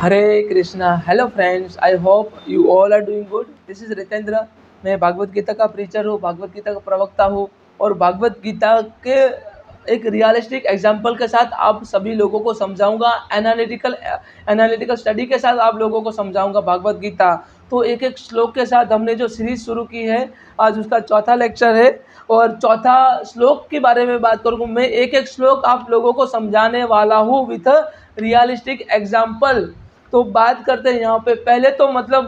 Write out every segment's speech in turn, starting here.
Hare Krishna. Hello friends, I hope you all are doing good. This is Ritendra. मैं भागवत गीता का preacher हूँ, भागवत गीता का प्रवक्ता हूँ और भागवत गीता के एक रियलिस्टिक एग्जाम्पल के साथ आप सभी लोगों को समझाऊंगा। एनालिटिकल स्टडी के साथ आप लोगों को समझाऊंगा भागवत गीता। तो एक एक श्लोक के साथ हमने जो सीरीज शुरू की है, आज उसका चौथा लेक्चर है और चौथा श्लोक के बारे में बात करूँगा। मैं एक एक श्लोक आप लोगों को समझाने वाला हूँ विथ रियलिस्टिक एग्जाम्पल। तो बात करते हैं यहाँ पे। पहले तो मतलब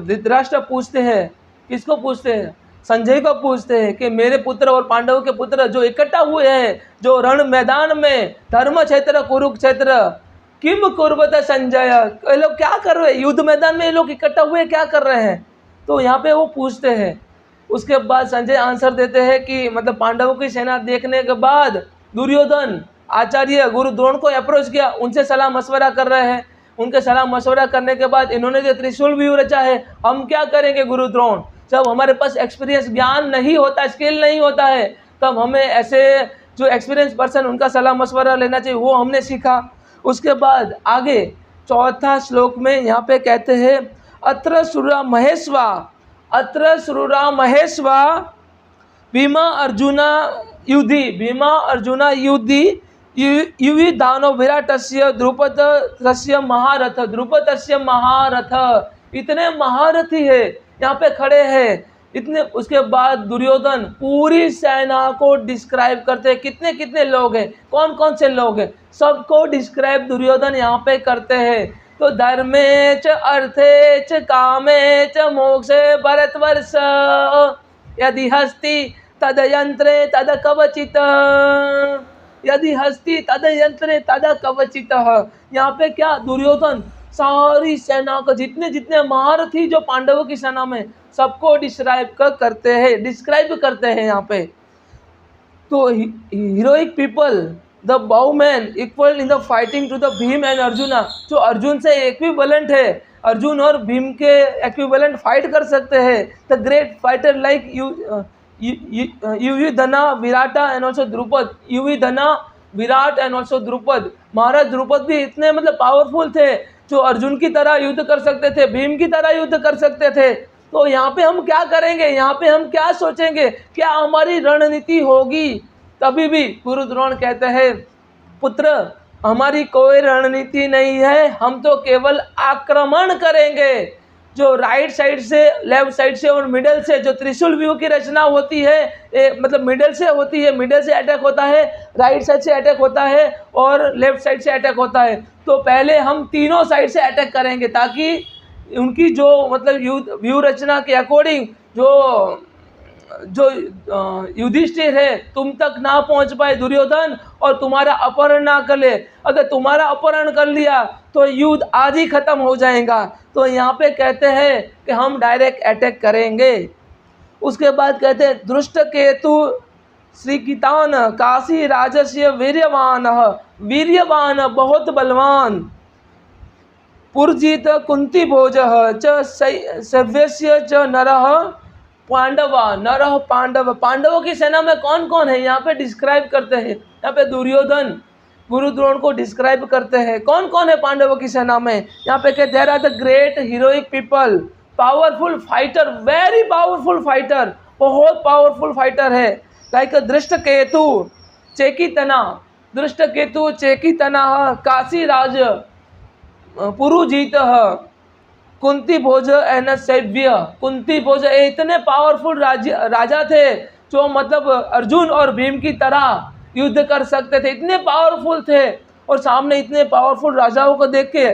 धृतराष्ट्र पूछते हैं, किसको पूछते हैं? संजय को पूछते हैं कि मेरे पुत्र और पांडवों के पुत्र जो इकट्ठा हुए हैं, जो रण मैदान में धर्म क्षेत्र कुरुक्षेत्र, किम कुर्वत संजय, ये लोग क्या कर रहे हैं? युद्ध मैदान में ये लोग इकट्ठा हुए क्या कर रहे हैं? तो यहाँ पे वो पूछते हैं। उसके बाद संजय आंसर देते हैं कि मतलब पांडवों की सेना देखने के बाद दुर्योधन आचार्य गुरु द्रोण को अप्रोच किया, उनसे सलाह मशवरा कर रहे हैं। उनके सलाह मशवरा करने के बाद इन्होंने जो त्रिशूल व्यू रचा है, हम क्या करेंगे गुरु द्रोण? जब हमारे पास एक्सपीरियंस ज्ञान नहीं होता, स्किल नहीं होता है, तब हमें ऐसे जो एक्सपीरियंस पर्सन उनका सलाह मशवरा लेना चाहिए, वो हमने सीखा। उसके बाद आगे चौथा श्लोक में यहाँ पे कहते हैं अत्र सुरा महेश्वा, अत्र सुरा महेश्वा भीमा अर्जुना युधि, भीमा अर्जुना युधि युवि दानो विराटस्य द्रुपदस्य महारथ, द्रुपदस्य महारथ। इतने महारथी है यहाँ पे खड़े हैं इतने। उसके बाद दुर्योधन पूरी सेना को डिस्क्राइब करते हैं, कितने कितने लोग हैं, कौन कौन से लोग हैं, सबको डिस्क्राइब दुर्योधन यहाँ पे करते हैं। तो धर्मे च अर्थे च कामे च मोक्षे भरतवर्ष, यदि हस्ति तद यंत्रे तद कवचित, यदि हस्ति तद यंत्रे तद कवचित। यहाँ पे क्या दुर्योधन सारी सेना का जितने जितने महारथी जो पांडवों की सेना में, सबको डिस्क्राइब करते हैं यहाँ पे। तो heroic people, the bowman equal in the fighting to the Bhim and Arjuna, जो अर्जुन से इक्विवेलेंट है, अर्जुन और भीम के इक्विवेलेंट फाइट कर सकते हैं। The great fighter like Yuyudhana Virata and also Drupada, Yuyudhana Virat and also Drupada. महाराज द्रुपद भी इतने मतलब पावरफुल थे, जो अर्जुन की तरह युद्ध कर सकते थे, भीम की तरह युद्ध कर सकते थे। तो यहाँ पे हम क्या करेंगे, यहाँ पे हम क्या सोचेंगे, क्या हमारी रणनीति होगी? तभी भी गुरु द्रोण कहते हैं पुत्र हमारी कोई रणनीति नहीं है, हम तो केवल आक्रमण करेंगे। जो राइट साइड से, लेफ्ट साइड से और मिडल से जो त्रिशूल व्यू की रचना होती है, मतलब मिडल से होती है, मिडल से अटैक होता है, राइट साइड से अटैक होता है और लेफ्ट साइड से अटैक होता है। तो पहले हम तीनों साइड से अटैक करेंगे ताकि उनकी जो मतलब व्यू रचना के अकॉर्डिंग जो युधिष्ठिर है तुम तक ना पहुंच पाए दुर्योधन, और तुम्हारा अपहरण ना कर ले। अगर तुम्हारा अपहरण कर लिया तो युद्ध आज ही खत्म हो जाएगा। तो यहाँ पे कहते हैं कि हम डायरेक्ट अटैक करेंगे। उसके बाद कहते हैं दृष्ट केतु श्रीकितान काशी राजस्य वीर्यवान, वीर्यवान बहुत बलवान, पुरजित कुंती भोज च सव्यस्य च नरः पांडवा, नरः पांडव। पांडवों की सेना में कौन कौन है यहाँ पे डिस्क्राइब करते हैं। यहाँ पे दुर्योधन गुरु द्रोण को डिस्क्राइब करते हैं कौन कौन है पांडवों की सेना में। यहाँ पे कहते there are the great heroic people, powerful fighter, very powerful fighter, बहुत पावरफुल फाइटर है। Like Dhrishtaketu Chekitana, Dhrishtaketu Chekitana, Kashiraj Purujit, Kuntibhoj and Shaibya. Kuntibhoj इतने पावरफुल राजा थे जो मतलब अर्जुन और भीम की तरह युद्ध कर सकते थे, इतने पावरफुल थे। और सामने इतने पावरफुल राजाओं को देख के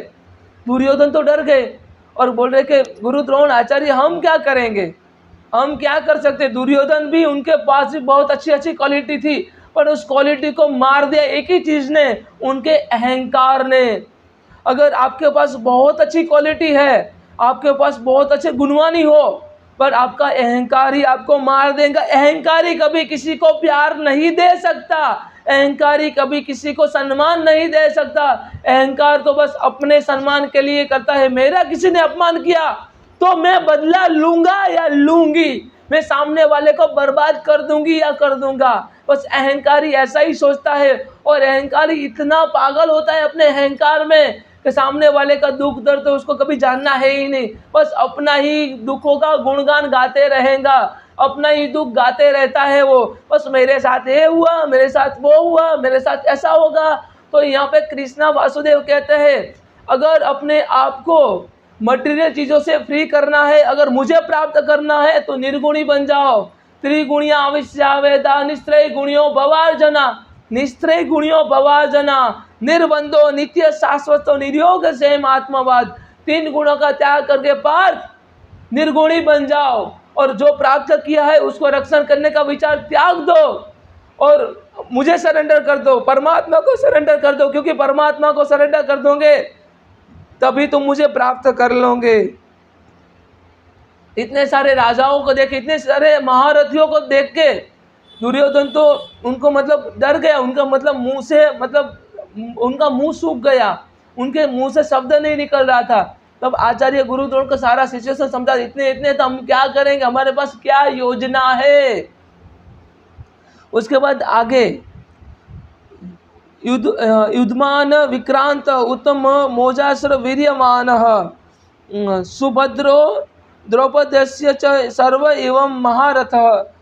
दुर्योधन तो डर गए और बोल रहे कि गुरु द्रोण आचार्य हम क्या करेंगे, हम क्या कर सकते। दुर्योधन भी उनके पास भी बहुत अच्छी अच्छी क्वालिटी थी, पर उस क्वालिटी को मार दिया एक ही चीज़ ने, उनके अहंकार ने। अगर आपके पास बहुत अच्छी क्वालिटी है, आपके पास बहुत अच्छे गुणवानी हो, पर आपका अहंकारी आपको मार देगा। अहंकारी कभी किसी को प्यार नहीं दे सकता, अहंकारी कभी किसी को सम्मान नहीं दे सकता। अहंकार तो बस अपने सम्मान के लिए करता है। मेरा किसी ने अपमान किया तो मैं बदला लूंगा या लूंगी, मैं सामने वाले को बर्बाद कर दूंगी या कर दूंगा। बस अहंकारी ऐसा ही सोचता है, और अहंकारी इतना पागल होता है अपने अहंकार में कि सामने वाले का दुख दर्द तो उसको कभी जानना है ही नहीं, बस अपना ही दुखों का गुणगान गाते रहेगा, अपना ही दुख गाते रहता है वो, बस मेरे साथ ये हुआ, मेरे साथ वो हुआ, मेरे साथ ऐसा होगा। तो यहाँ पे कृष्णा वासुदेव कहते हैं, अगर अपने आप को मटेरियल चीज़ों से फ्री करना है, अगर मुझे प्राप्त करना है तो निर्गुणी बन जाओ। त्रिगुणिया अविश्यावेदा निस्त्रय गुणियों भवार्जना, निस्त्रय गुणियों भवार्जना, निर्बंधो नित्य शाश्वत निर्योग से आत्मवाद। 3 गुणों का त्याग करके पार्थ निर्गुणी बन जाओ, और जो प्राप्त किया है उसको रक्षण करने का विचार त्याग दो और मुझे सरेंडर कर दो, परमात्मा को सरेंडर कर दो, क्योंकि परमात्मा को सरेंडर कर दोगे तभी तुम मुझे प्राप्त कर लोगे। इतने सारे राजाओं को देख, इतने सारे महारथियों को देख के दुर्योधन तो उनको मतलब डर गया, उनका मतलब मुंह से मतलब उनका मुंह सूख गया, उनके मुंह से शब्द नहीं निकल रहा था। तब आचार्य गुरु द्रोण को सारा सिचुएशन समझा, इतने इतने तो हम क्या करेंगे, हमारे पास क्या योजना है। उसके बाद आगे युद्धमान विक्रांत उत्तम मोजास्र वीर्यमान सुभद्रो द्रौपदस्य च सर्व एवं महारथ।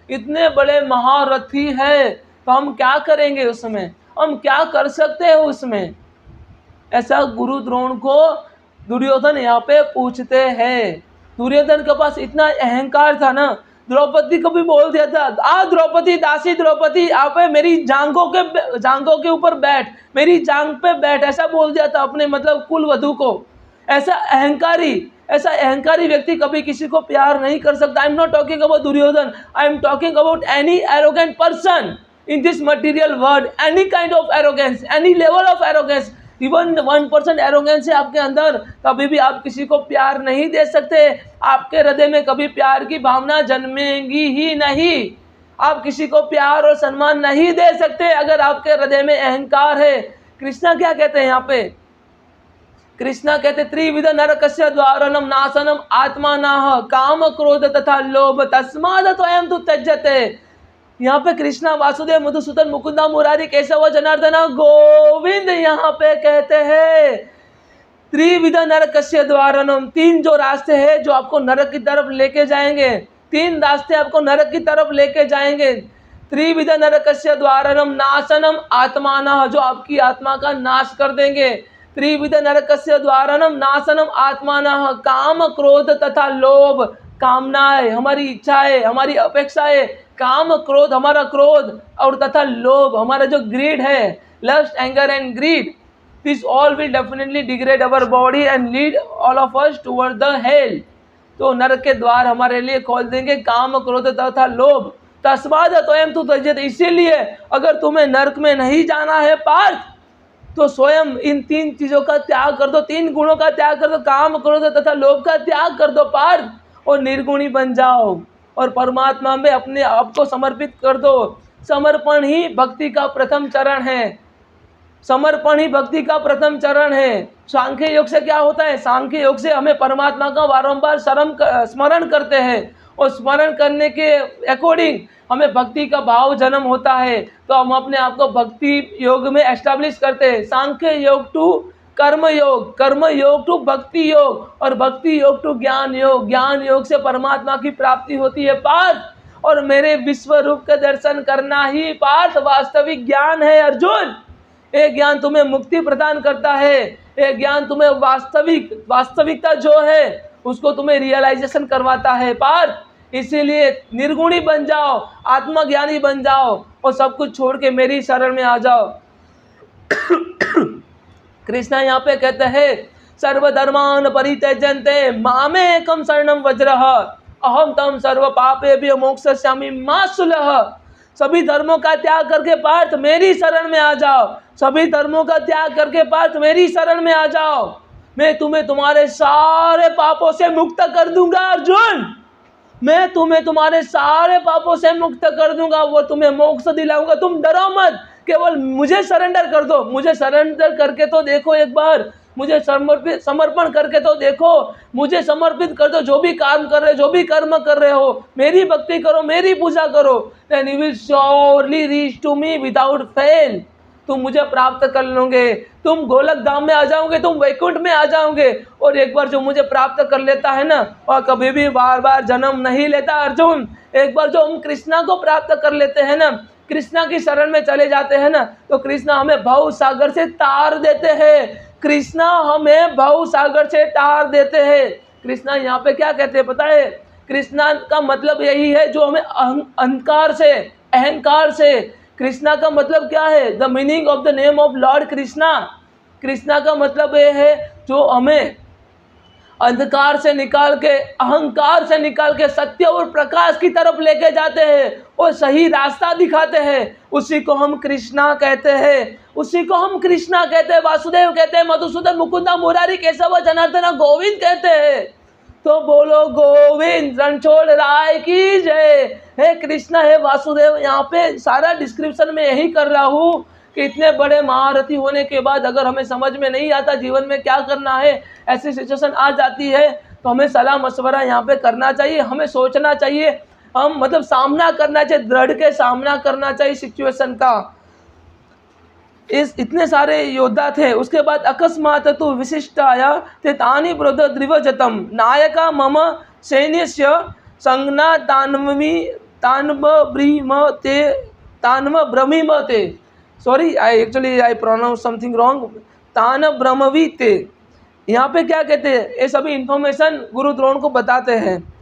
इतने बड़े महारथी है तो हम क्या करेंगे उसमें, हम क्या कर सकते हैं उसमें, ऐसा गुरु द्रोण को दुर्योधन यहाँ पे पूछते हैं। दुर्योधन के पास इतना अहंकार था ना, द्रौपदी को भी बोल दिया था, आ द्रौपदी, दासी द्रौपदी, आप मेरी जांघों के ऊपर बैठ, मेरी जांघ पे बैठ, ऐसा बोल दिया था अपने मतलब कुल वधू को। ऐसा अहंकारी व्यक्ति कभी किसी को प्यार नहीं कर सकता। I am not talking about Duryodhana, I am talking about any arrogant person in this material world, any kind of arrogance, any level of arrogance, even 1% arrogance है आपके अंदर, कभी भी आप किसी को प्यार नहीं दे सकते। आपके हृदय में कभी प्यार की भावना जन्मेगी ही नहीं। आप किसी को प्यार और सम्मान नहीं दे सकते अगर आपके हृदय में अहंकार है। कृष्णा क्या कहते हैं यहाँ पे, कृष्णा कहते त्रिविध नरकस्य द्वारणम नाशनम आत्मानः काम क्रोध तथा लोभ तस्माद त्वयं तु त्यज्यते। यहाँ पे कृष्णा वासुदेव मधुसूदन मुकुंदा मुरारी केशव जनार्दन गोविंद यहाँ पे कहते हैं त्रिविध नरकस्य द्वारणम, 3 जो रास्ते हैं जो आपको नरक की तरफ लेके जाएंगे, 3 रास्ते आपको नरक की तरफ लेके जाएंगे। त्रिविध नरकस्य द्वारणम नाशनम आत्मानः, जो आपकी आत्मा का नाश कर देंगे। त्रिविध नरकस्य द्वारणम नाशनम आत्मानः काम क्रोध तथा लोभ, कामनाएं हमारी इच्छाएं, हमारी अपेक्षाएं, काम क्रोध हमारा क्रोध, और तथा लोभ हमारा जो ग्रीड है, lust anger and greed, this all will definitely degrade our body and lead all of us toward the hell. तो नरक के द्वार हमारे लिए खोल देंगे काम क्रोध तथा लोभ। तस्माद त्वयं तु त्यज्यते, इसीलिए अगर तुम्हें नरक में नहीं जाना है पार्थ तो स्वयं इन 3 चीजों का त्याग कर दो, 3 गुणों का त्याग कर दो, काम क्रोध तथा लोभ का त्याग कर दो पार्थ, और निर्गुणी बन जाओ और परमात्मा में अपने आप को समर्पित कर दो। समर्पण ही भक्ति का प्रथम चरण है, समर्पण ही भक्ति का प्रथम चरण है। सांख्य योग से क्या होता है, सांख्य योग से हमें परमात्मा का बारंबार स्मरण करते हैं, और स्मरण करने के अकॉर्डिंग हमें भक्ति का भाव जन्म होता है, तो हम अपने आप को भक्ति योग में एस्टैब्लिश करते हैं। सांख्य योग टू कर्म योग, कर्म योग टू भक्ति योग, और भक्ति योग टू ज्ञान योग, ज्ञान योग से परमात्मा की प्राप्ति होती है पार्थ। और मेरे विश्व रूप का दर्शन करना ही पार्थ वास्तविक ज्ञान है अर्जुन। ये ज्ञान तुम्हें मुक्ति प्रदान करता है, ये ज्ञान तुम्हें वास्तविकता जो है उसको तुम्हें रियलाइजेशन करवाता है पार्थ। इसीलिए निर्गुणी बन जाओ, आत्मज्ञानी बन जाओ, और सब कुछ छोड़ के मेरी शरण में आ जाओ। कृष्णा यहाँ पे कहते हैं सर्वधर्मान परित्यजन्ते मामेकं शरणं व्रजः अहम तम सर्व पापेभ्यो मोक्षयिष्यामि मा शुचः। सभी धर्मों का त्याग करके पार्थ मेरी शरण में आ जाओ, सभी धर्मों का त्याग करके पार्थ मेरी शरण में आ जाओ, मैं तुम्हें तुम्हारे सारे पापों से मुक्त कर दूंगा अर्जुन। मैं तुम्हें तुम्हारे सारे पापों से मुक्त कर दूंगा, वो तुम्हें मोक्ष दिलाऊंगा। तुम डरो मत, केवल मुझे सरेंडर कर दो, मुझे सरेंडर करके तो देखो एक बार, मुझे समर्पण करके तो देखो, मुझे समर्पित कर दो। जो भी काम कर रहे हो, जो भी कर्म कर रहे हो, मेरी भक्ति करो, मेरी पूजा करो, then you will surely reach to me without fail. तुम मुझे प्राप्त कर लोगे, तुम गोलक धाम में आ जाओगे, तुम वैकुंठ में आ जाओगे। और एक बार जो मुझे प्राप्त कर लेता है ना, और कभी भी बार बार जन्म नहीं लेता अर्जुन। एक बार जो हम कृष्णा को प्राप्त कर लेते हैं ना, कृष्णा की शरण में चले जाते हैं ना, तो कृष्णा हमें भव सागर से तार देते हैं। कृष्णा हमें भव सागर से तार देते हैं। कृष्णा यहाँ पे क्या कहते हैं पता है? कृष्णा का मतलब यही है जो हमें अहंकार से, कृष्णा का मतलब क्या है? The meaning of the name of Lord Krishna. Krishna का मतलब ये है जो हमें अंधकार से निकाल के, अहंकार से निकाल के सत्य और प्रकाश की तरफ लेके जाते हैं और सही रास्ता दिखाते हैं। उसी को हम कृष्णा कहते हैं, उसी को हम कृष्णा कहते हैं, वासुदेव कहते हैं, मधुसूदन, मुकुंदा, मुरारी, केशव, जनार्दन, गोविंद कहते हैं। तो बोलो गोविंद रणछोड़ राय की जय। हे कृष्णा, हे वासुदेव। यहाँ पे सारा डिस्क्रिप्शन में यही कर रहा हूँ कि इतने बड़े महारथी होने के बाद अगर हमें समझ में नहीं आता जीवन में क्या करना है, ऐसी सिचुएशन आ जाती है, तो हमें सलाह मशवरा यहाँ पे करना चाहिए, हमें सोचना चाहिए, हम मतलब सामना करना चाहिए, दृढ़ के सामना करना चाहिए सिचुएशन का। इतने सारे योद्धा थे। उसके बाद अकस्मात तो विशिष्टाया ते तानि ब्रोध द्रिवजतम नायका मम सैन्यस्य संज्ञा तान्वब्रमीमते। Sorry, I pronounce something wrong. तान्ब्रमवीते। यहाँ पे क्या कहते हैं? ये सभी इंफॉर्मेशन गुरु द्रोण को बताते हैं।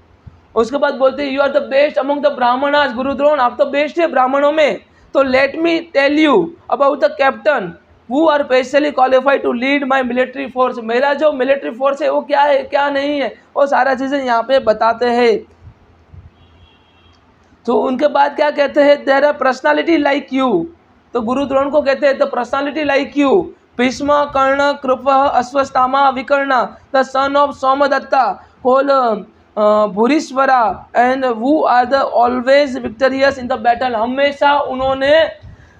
उसके बाद बोलते हैं you are the best among the Brahmanas. Guru Drona, आप तो बेस्ट है ब्राह्मणों में। तो let me tell you about the captain who are specially qualified to lead my military force. मेरा जो मिलिट्री फोर्स है वो क्या है क्या नहीं है, वो सारा चीज़ें यहाँ पे बताते हैं। तो उनके बाद क्या कहते हैं? There are personality like you. तो गुरु द्रोण को कहते हैं the personality like you, Bhishma, Karna, Kripa, Ashwatthama, Vikarna, the son of Somadatta, called Bhurishwara, and who are the always victorious in the battle. हमेशा उन्होंने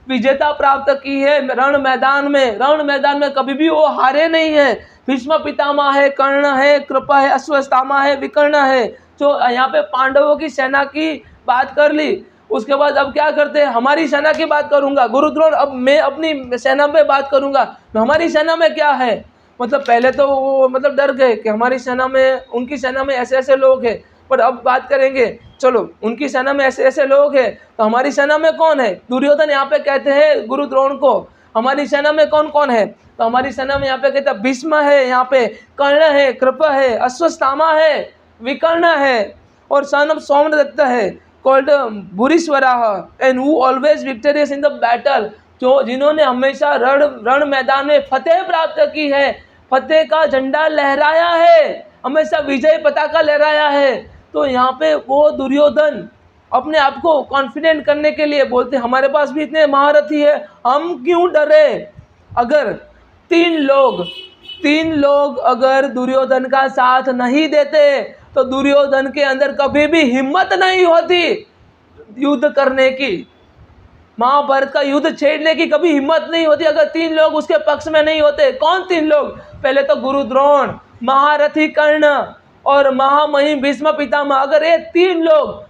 विजेता प्राप्त की है रण मैदान में। रण मैदान में कभी भी वो हारे नहीं है। भीष्म पितामह है, कर्ण है, कृपा है, अश्वत्थामा है, विकर्ण है। जो यहाँ पे पांडवों की सेना की बात कर ली, उसके बाद अब क्या करते हैं? हमारी सेना की बात करूंगा। गुरु द्रोण, अब मैं अपनी सेना पे बात करूंगा। हमारी सेना में क्या है? मतलब पहले तो वो मतलब डर गए कि हमारी सेना में, उनकी सेना में ऐसे ऐसे लोग हैं, पर अब बात करेंगे। चलो, उनकी सेना में ऐसे ऐसे लोग हैं, तो हमारी सेना में कौन है? दुर्योधन यहाँ पे कहते हैं गुरु द्रोण को हमारी सेना में कौन कौन है? तो हमारी सेना में यहाँ पे कहते हैं भीष्म है, यहाँ पे कर्ण है, कृप है, अश्वत्थामा है, विकर्ण है, और सन ऑफ सोमदत्त है, called Bhurishwara, and who always victorious in the battle. जो जिन्होंने हमेशा रण मैदान में फतेह प्राप्त की है, फतेह का झंडा लहराया है, हमेशा विजय पताका लहराया है। तो यहाँ पे वो दुर्योधन अपने आप को कॉन्फिडेंट करने के लिए बोलते हमारे पास भी इतने महारथी है, हम क्यों डरे? अगर तीन लोग अगर दुर्योधन का साथ नहीं देते तो दुर्योधन के अंदर कभी भी हिम्मत नहीं होती युद्ध करने की, महाभारत का युद्ध छेड़ने की कभी हिम्मत नहीं होती अगर तीन लोग उसके पक्ष में नहीं होते। कौन तीन लोग? पहले तो गुरु द्रोण, महारथी कर्ण और महामहिम भीष्म पितामह। अगर ये तीन लोग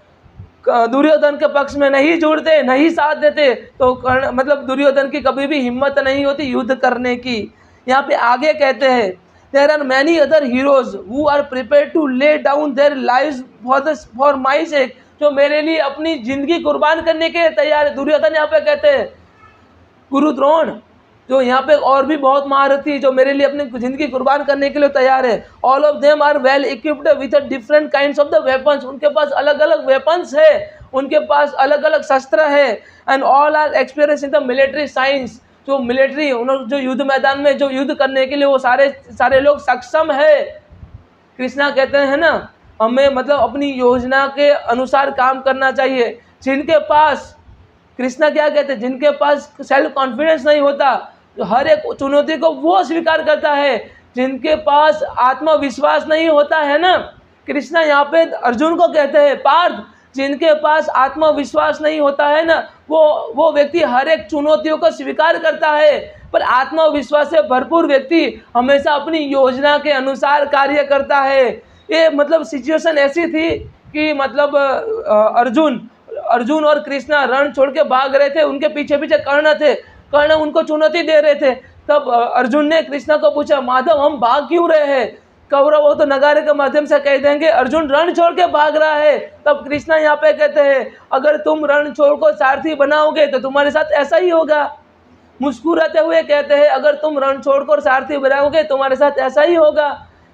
दुर्योधन के पक्ष में नहीं जुड़ते, नहीं साथ देते, तो कर्ण मतलब दुर्योधन की कभी भी हिम्मत नहीं होती युद्ध करने की। यहाँ पे आगे कहते हैं there are many other heroes who are prepared to lay down their lives for my sake. जो मेरे लिए अपनी जिंदगी कुर्बान करने के लिए तैयार है। दुर्योधन यहाँ पे कहते हैं गुरु द्रोण, जो यहाँ पे और भी बहुत महारथी जो मेरे लिए अपनी जिंदगी कुर्बान करने के लिए तैयार है। All of them are well equipped with different kinds of the weapons. उनके पास अलग अलग वेपन्स है, उनके पास अलग अलग शस्त्र है। And all are experience in the military science. जो मिलिट्री जो युद्ध मैदान में जो युद्ध करने के लिए वो सारे लोग सक्षम है। कृष्णा कहते हैं ना, हमें मतलब अपनी योजना के अनुसार काम करना चाहिए। जिनके पास, कृष्णा क्या कहते हैं, जिनके पास सेल्फ कॉन्फिडेंस नहीं होता, तो हर एक चुनौती को वो स्वीकार करता है। जिनके पास आत्मविश्वास नहीं होता है ना, कृष्णा यहाँ पे अर्जुन को कहते हैं पार्थ, जिनके पास आत्मविश्वास नहीं होता है ना, वो व्यक्ति हर एक चुनौतियों को स्वीकार करता है। पर आत्मविश्वास से भरपूर व्यक्ति हमेशा अपनी योजना के अनुसार कार्य करता है। ये मतलब सिचुएशन ऐसी थी कि मतलब अर्जुन और कृष्णा रण छोड़ के भाग रहे थे, उनके पीछे पीछे कर्ण थे। कर्ण उनको चुनौती दे रहे थे। तब अर्जुन ने कृष्णा को पूछा, माधव हम भाग क्यों रहे हैं? कौरव वो तो नगारे के माध्यम से कह देंगे अर्जुन रण छोड़ के भाग रहा है। तब कृष्णा यहाँ पे कहते हैं, अगर तुम रण छोड़ को सारथी बनाओगे तो तुम्हारे साथ ऐसा ही होगा। मुस्कुराते हुए कहते हैं, अगर तुम रण छोड़कर सारथी बनाओगे तुम्हारे साथ ऐसा ही होगा।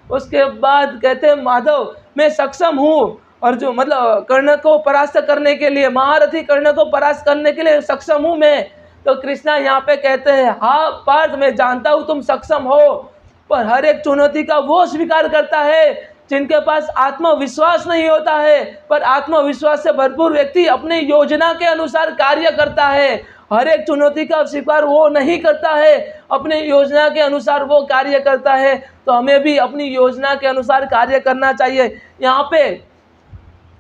उसके बाद कहते हैं, माधव मैं सक्षम हूँ अर्जुन मतलब कर्ण को परास्त करने के लिए, महारथी कर्ण को परास्त करने के लिए सक्षम हूँ मैं। तो कृष्णा यहाँ पे कहते हैं, हाँ पार्थ मैं जानता हूँ तुम सक्षम हो, पर हर एक चुनौती का वो स्वीकार करता है जिनके पास आत्मविश्वास नहीं होता है। पर आत्मविश्वास से भरपूर व्यक्ति अपनी योजना के अनुसार कार्य करता है। हर एक चुनौती का स्वीकार वो नहीं करता है, अपनी योजना के अनुसार वो कार्य करता है। तो हमें भी अपनी योजना के अनुसार कार्य करना चाहिए। यहाँ पे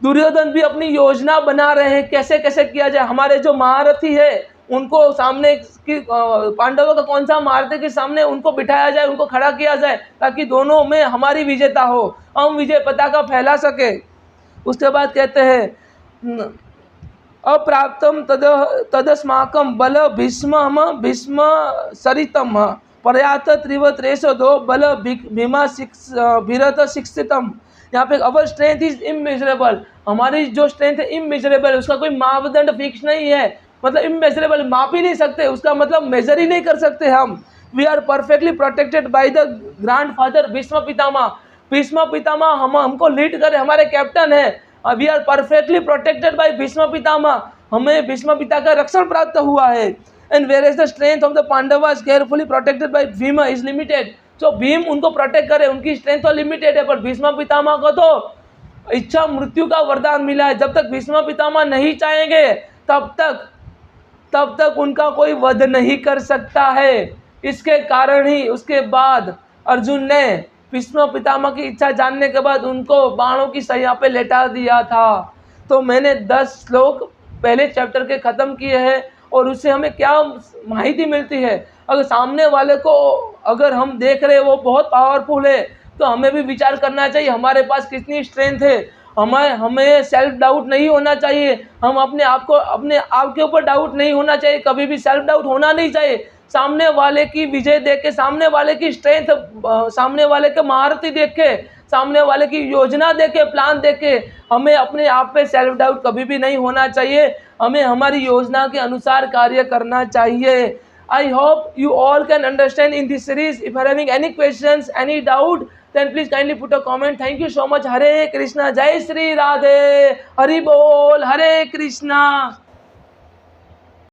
दुर्योधन भी अपनी योजना बना रहे हैं, कैसे कैसे किया जाए। हमारे जो महारथी है उनको सामने की पांडवों का कौन सा महारथी के सामने उनको बिठाया जाए, उनको खड़ा किया जाए, ताकि दोनों में हमारी विजेता हो, हम विजय पताका फैला सके। उसके बाद कहते हैं, अप्राप्तम तदस्माकं बल भीष्म सरितम पर्यात त्रिवत्रेशो दो बल भीमा भीरत शिक्षितम। यहाँ पे अवर स्ट्रेंथ इज इमेजरेबल, हमारी जो स्ट्रेंथ है इमेजरेबल, उसका कोई मापदंड फिक्स नहीं है। मतलब इमेजरेबल, माप ही नहीं सकते, उसका मतलब मेजर ही नहीं कर सकते हम। We are perfectly protected by the grandfather Bhishma Pitamah. Bhishma Pitamah हमको लीड करे, हमारे कैप्टन है। We are perfectly protected by Bhishma Pitamah, हमें भीष्म पिता का रक्षण प्राप्त हुआ है। And where is the strength of the Pandavas carefully protected by Bhima is limited. जो भीम उनको प्रोटेक्ट करे, उनकी स्ट्रेंथ तो लिमिटेड है, पर भीष्म पितामह को तो इच्छा मृत्यु का वरदान मिला है। जब तक भीष्म पितामह नहीं चाहेंगे तब तक उनका कोई वध नहीं कर सकता है। इसके कारण ही उसके बाद अर्जुन ने भीष्म पितामह की इच्छा जानने के बाद उनको बाणों की सैया पे लेटा दिया था। तो मैंने 10 श्लोक पहले चैप्टर के ख़त्म किए हैं, और उससे हमें क्या माहिती मिलती है। अगर सामने वाले को अगर हम देख रहे हैं वो बहुत पावरफुल है, तो हमें भी विचार करना चाहिए हमारे पास कितनी स्ट्रेंथ है। हमें सेल्फ डाउट नहीं होना चाहिए, हम अपने आप के ऊपर डाउट नहीं होना चाहिए, कभी भी सेल्फ डाउट होना नहीं चाहिए। सामने वाले की विजय देख के, सामने वाले की स्ट्रेंथ, सामने वाले के महारथी देख के, सामने वाले की योजना देख के, प्लान देख के, हमें अपने आप पे सेल्फ डाउट कभी भी नहीं होना चाहिए। हमें हमारी योजना के अनुसार कार्य करना चाहिए। I hope you all can understand in this series. If you are having any questions, any doubt, then please kindly put a comment. Thank you so much. Hare Krishna. Jai Shri Radhe. Hari Bol. Hare Krishna.